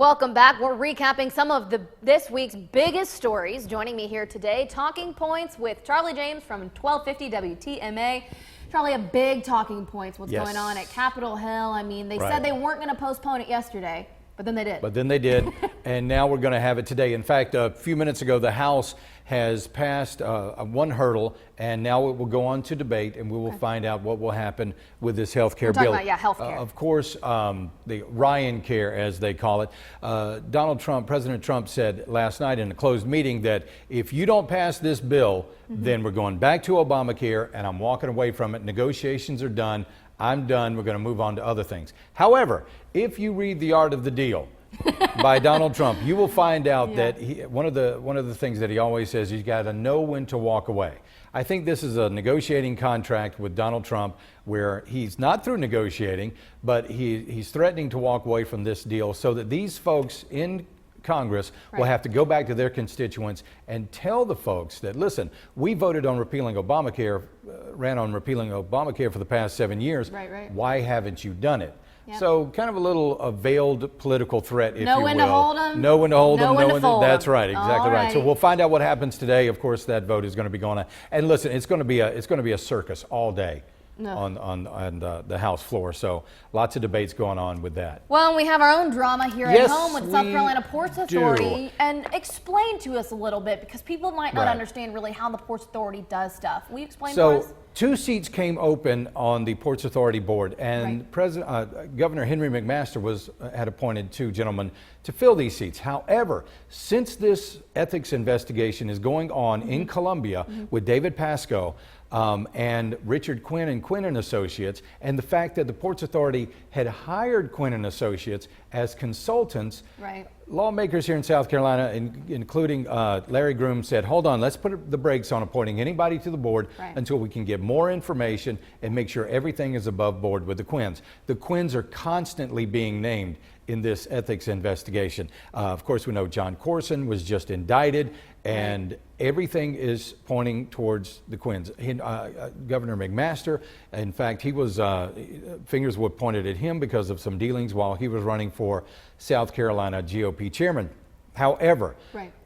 Welcome back. We're recapping some of this week's biggest stories. Joining me here today, Talking Points with Charlie James from 1250 WTMA. Charlie, a big talking points. What's going on at Capitol Hill? I mean, they said they weren't going to postpone it yesterday, but then they did. And now we're going to have it today. In fact, a few minutes ago, the House has passed one hurdle, and now it will go on to debate, and we will find out what will happen with this health care bill. Health care. Of course, the Ryan care, as they call it. President Trump said last night in a closed meeting that if you don't pass this bill, then we're going back to Obamacare, and I'm walking away from it. Negotiations are done. I'm done. We're going to move on to other things. However, if you read The Art of the Deal by Donald Trump, you will find out that one of the things that he always says, he's got to know when to walk away. I think this is a negotiating contract with Donald Trump where he's not through negotiating, but he's threatening to walk away from this deal so that these folks in Congress will have to go back to their constituents and tell the folks that, listen, we voted on repealing Obamacare, ran on repealing Obamacare for the past 7 years. Why haven't you done it? So kind of a little veiled political threat, if you will. Know when to hold them. Know when to hold them. Know when to fold them. That's right, exactly right. So we'll find out what happens today. Of course, that vote is going to be going on. And listen, it's going to be a circus all day. On the House floor. So lots of debates going on with that. Well, and we have our own drama here at home with South Carolina Ports Authority. And explain to us a little bit, because people might not understand really how the Ports Authority does stuff. Will you explain to us? 2 seats came open on the Ports Authority board, and Governor Henry McMaster had appointed 2 gentlemen to fill these seats. However, since this ethics investigation is going on in Columbia with David Pasco and Richard Quinn and Quinn and Associates, and the fact that the Ports Authority had hired Quinn and Associates as consultants, lawmakers here in South Carolina, including Larry Groom, said, hold on, let's put the brakes on appointing anybody to the board until we can get more information and make sure everything is above board with the Quinns. The Quinns are constantly being named in this ethics investigation. Of course, we know John Corson was just indicted, and everything is pointing towards the Quinns. Governor McMaster, in fact, he was fingers were pointed at him because of some dealings while he was running for South Carolina GOP chairman. However,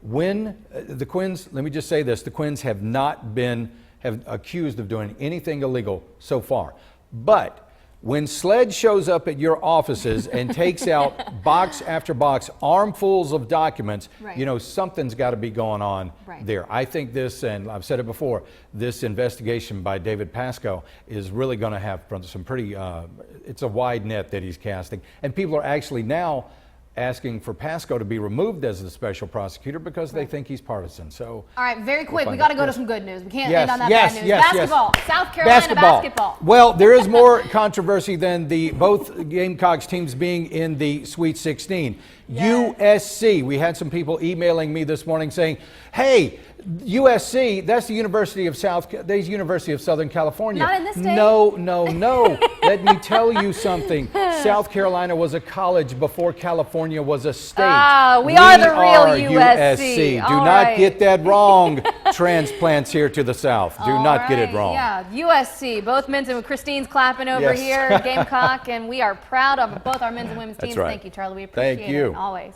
when the Quinns, let me just say this, the Quinns have not been accused of doing anything illegal so far. But when SLED shows up at your offices and takes out box after box, armfuls of documents, you know, something's got to be going on there. I think this, and I've said it before, this investigation by David Pasco is really going to have some pretty, it's a wide net that he's casting. And people are actually now asking for Pasco to be removed as the special prosecutor because they think he's partisan. So, all right, very quick, we got to go to some good news. We can't end on that bad news. Basketball, South Carolina basketball. Well, there is more controversy than both Gamecocks teams being in the Sweet 16. USC, we had some people emailing me this morning saying, hey, USC, that's the University of Southern California. Not in this state. No. Let me tell you something. South Carolina was a college before California was a state. We are the real USC. Do not get that wrong, transplants here to the South. Do not get it wrong. Yeah, USC, both men's and Christine's clapping over here, Gamecock, and we are proud of both our men's and women's teams. Thank you, Charlie. We appreciate it always.